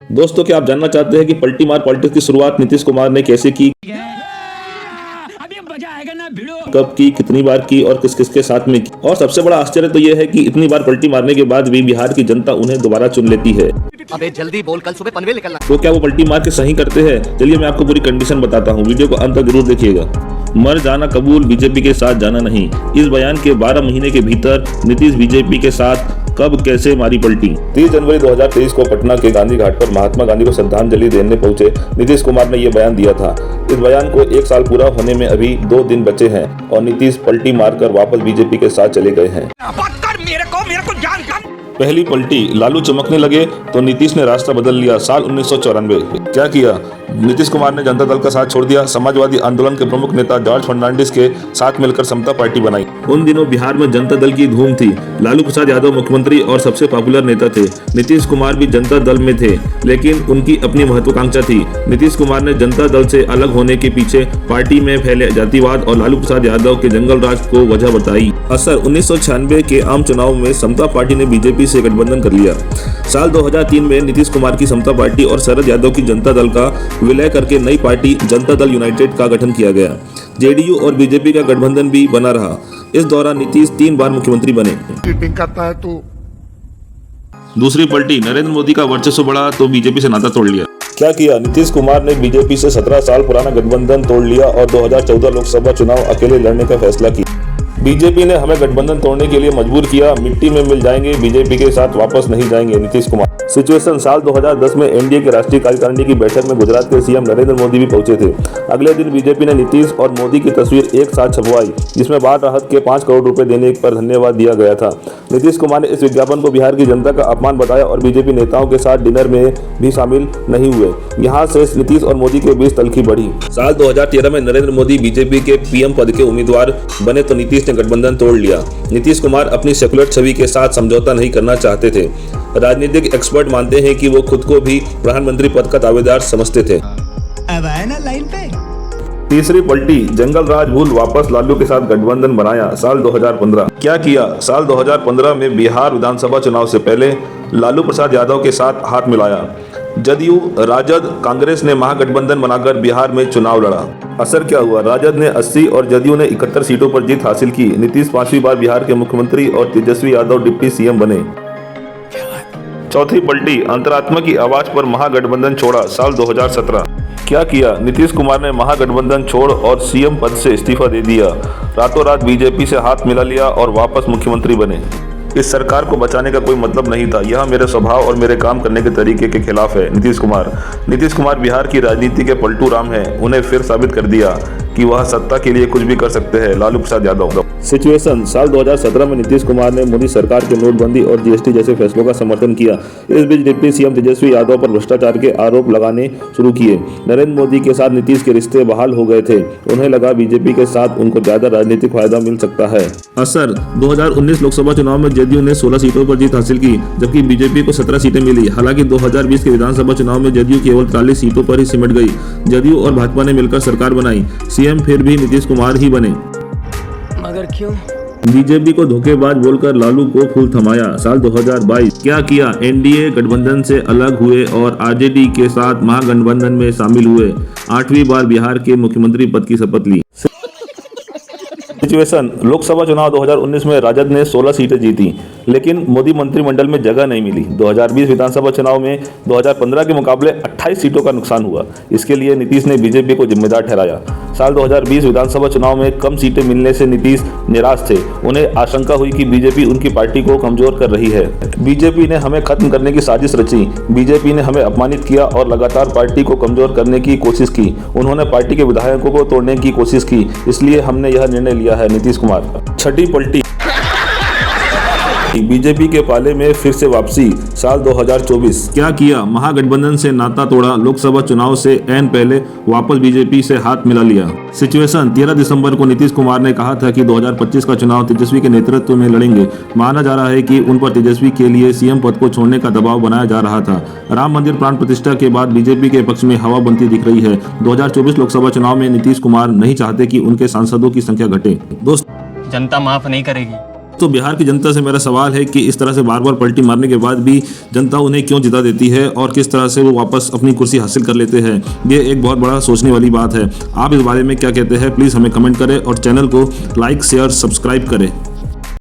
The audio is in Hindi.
दोस्तों, क्या आप जानना चाहते हैं कि पलटी मार पॉलिटिक्स की शुरुआत नीतीश कुमार ने कैसे की, अभी मजा आएगा ना भिड़ो। कब की, कितनी बार की और किस किस के साथ में की। और सबसे बड़ा आश्चर्य तो यह है कि इतनी बार पलटी मारने के बाद भी बिहार की जनता उन्हें दोबारा चुन लेती है। अबे जल्दी बोल, कल सुबह पनवेल निकलना। तो क्या वो पलटी मार के सही करते हैं? चलिए मैं आपको पूरी कंडीशन बताता हूँ, वीडियो को अंत तक जरूर देखिएगा। मर जाना कबूल, बीजेपी के साथ जाना नहीं। इस बयान के 12 महीने के भीतर नीतीश बीजेपी के साथ कब कैसे मारी पलटी। 30 जनवरी 2023 को पटना के गांधी घाट पर महात्मा गांधी को श्रद्धांजलि देने पहुंचे नीतीश कुमार ने ये बयान दिया था। इस बयान को 1 साल पूरा होने में अभी 2 दिन बचे हैं और नीतीश पलटी मारकर वापस बीजेपी के साथ चले गए हैं। पहली पलटी, लालू चमकने लगे तो नीतीश ने रास्ता बदल लिया। साल 1994 क्या किया? नीतीश कुमार ने जनता दल का साथ छोड़ दिया। समाजवादी आंदोलन के प्रमुख नेता जॉर्ज फर्नांडिस के साथ मिलकर समता पार्टी बनाई। उन दिनों बिहार में जनता दल की धूम थी। लालू प्रसाद यादव मुख्यमंत्री और सबसे पॉपुलर नेता थे। नीतीश कुमार भी जनता दल में थे, लेकिन उनकी अपनी महत्वाकांक्षा थी। नीतीश कुमार ने जनता दल से अलग होने के पीछे पार्टी में फैले जातिवाद और लालू प्रसाद यादव के जंगल राज को वजह बताई। असर 1996 के आम चुनाव में समता पार्टी ने बीजेपी से गठबंधन कर लिया। साल 2003 में नीतीश कुमार की समता पार्टी और शरद यादव की जनता दल का विलय करके नई पार्टी जनता दल यूनाइटेड का गठन किया गया। जेडीयू और बीजेपी का गठबंधन भी बना रहा। इस दौरान नीतीश 3 बार मुख्यमंत्री बने। चीटिंग करता है तो दूसरी पलटी, नरेंद्र मोदी का वर्चस्व बढ़ा तो बीजेपी से नाता तोड़ लिया। क्या किया? नीतीश कुमार ने बीजेपी से 17 साल पुराना गठबंधन तोड़ लिया और 2014 लोकसभा चुनाव अकेले लड़ने का फैसला किया। बीजेपी ने हमें गठबंधन तोड़ने के लिए मजबूर किया, मिट्टी में मिल जाएंगे, बीजेपी के साथ वापस नहीं जाएंगे। नीतीश कुमार। सिचुएशन, साल 2010 में एनडीए की राष्ट्रीय कार्यकारिणी की बैठक में गुजरात के सीएम नरेंद्र मोदी भी पहुंचे थे। अगले दिन बीजेपी ने नीतीश और मोदी की तस्वीर एक साथ छपवाई, जिसमें बाढ़ राहत के 5 करोड़ रुपए देने पर धन्यवाद दिया गया था। नीतीश कुमार ने इस विज्ञापन को बिहार की जनता का अपमान बताया और बीजेपी नेताओं के साथ डिनर में भी शामिल नहीं हुए। यहाँ से नीतीश और मोदी के बीच तल्खी बढ़ी। साल 2013 में नरेंद्र मोदी बीजेपी के पीएम पद के उम्मीदवार बने तो नीतीश ने गठबंधन तोड़ लिया। नीतीश कुमार अपनी सेकुलर छवि के साथ समझौता नहीं करना चाहते थे। राजनीतिक एक्सपर्ट मानते हैं कि वो खुद को भी प्रधानमंत्री पद का दावेदार समझते थे। अब आए ना लाइन पे। तीसरी पलटी, जंगल राज भूल वापस लालू के साथ गठबंधन बनाया। साल 2015 क्या किया? साल 2015 में बिहार विधानसभा चुनाव से पहले लालू प्रसाद यादव के साथ हाथ मिलाया। जदयू, राजद, कांग्रेस ने महागठबंधन बनाकर बिहार में चुनाव लड़ा। असर क्या हुआ? राजद ने 80 और जदयू ने 71 सीटों पर जीत हासिल की। नीतीश 5वीं बार बिहार के मुख्यमंत्री और तेजस्वी यादव डिप्टी सीएम बने। चौथी पलटी, अंतरात्मा की आवाज पर महागठबंधन छोड़ा। साल 2017 क्या किया? नीतीश कुमार ने महागठबंधन छोड़ और सीएम पद से इस्तीफा दे दिया। रातों रात बीजेपी से हाथ मिला लिया और वापस मुख्यमंत्री बने। इस सरकार को बचाने का कोई मतलब नहीं था, यह मेरे स्वभाव और मेरे काम करने के तरीके के खिलाफ है। नीतीश कुमार बिहार की राजनीति के पलटू राम हैं। उन्हें फिर साबित कर दिया कि वह सत्ता के लिए कुछ भी कर सकते हैं। लालू प्रसाद यादव। सिचुएशन, साल 2017 में नीतीश कुमार ने मोदी सरकार के नोटबंदी और जीएसटी जैसे फैसलों का समर्थन किया। इस बीच डिप्टी सीएम तेजस्वी यादव पर भ्रष्टाचार के आरोप लगाने शुरू किए। नरेंद्र मोदी के साथ नीतीश के रिश्ते बहाल हो गए थे। उन्हें लगा बीजेपी के साथ उनको ज्यादा राजनीतिक फायदा मिल सकता है। असर, 2019 लोकसभा चुनाव में जदयू ने 16 सीटों पर जीत हासिल की, जबकि बीजेपी को 17 सीटें मिली। हालांकि 2020 के विधानसभा चुनाव में जदयू केवल 43 सीटों पर ही सिमट गई। जदयू और भाजपा ने मिलकर सरकार बनाई। सीएम फिर भी नीतीश कुमार ही बने। मगर क्यों? बीजेपी को धोखेबाज बोलकर लालू को फूल थमाया। साल 2022 क्या किया? एनडीए गठबंधन से अलग हुए और आरजेडी के साथ महागठबंधन में शामिल हुए। 8वीं बार बिहार के मुख्यमंत्री पद की शपथ ली। सिचुएशन, लोकसभा चुनाव 2019 में राजद ने 16 सीटें जीती, लेकिन मोदी मंत्रिमंडल में जगह नहीं मिली। 2020 विधानसभा चुनाव में 2015 के मुकाबले 28 सीटों का नुकसान हुआ। इसके लिए नीतीश ने बीजेपी को जिम्मेदार ठहराया। साल 2020 विधानसभा चुनाव में कम सीटें मिलने से नीतीश निराश थे। उन्हें आशंका हुई कि बीजेपी उनकी पार्टी को कमजोर कर रही है। बीजेपी ने हमें खत्म करने की साजिश रची। बीजेपी ने हमें अपमानित किया और लगातार पार्टी को कमजोर करने की कोशिश की। उन्होंने पार्टी के विधायकों को तोड़ने की कोशिश की, इसलिए हमने यह निर्णय लिया है। नीतीश कुमार। छठी पलटी, बीजेपी के पाले में फिर से वापसी। साल 2024 क्या किया? महागठबंधन से नाता तोड़ा। लोकसभा चुनाव से ऐन पहले वापस बीजेपी से हाथ मिला लिया। सिचुएशन, 13 दिसंबर को नीतीश कुमार ने कहा था कि 2025 का चुनाव तेजस्वी के नेतृत्व में लड़ेंगे। माना जा रहा है कि उन पर तेजस्वी के लिए सीएम पद को छोड़ने का दबाव बनाया जा रहा था। राम मंदिर प्राण प्रतिष्ठा के बाद बीजेपी के पक्ष में हवा बनती दिख रही है। 2024 लोकसभा चुनाव में नीतीश कुमार नहीं चाहते कि उनके सांसदों की संख्या घटे। दोस्त, जनता माफ नहीं करेगी। तो बिहार की जनता से मेरा सवाल है कि इस तरह से बार बार पलटी मारने के बाद भी जनता उन्हें क्यों जिता देती है और किस तरह से वो वापस अपनी कुर्सी हासिल कर लेते हैं। ये एक बहुत बड़ा सोचने वाली बात है। आप इस बारे में क्या कहते हैं, प्लीज़ हमें कमेंट करें और चैनल को लाइक शेयर सब्सक्राइब करें।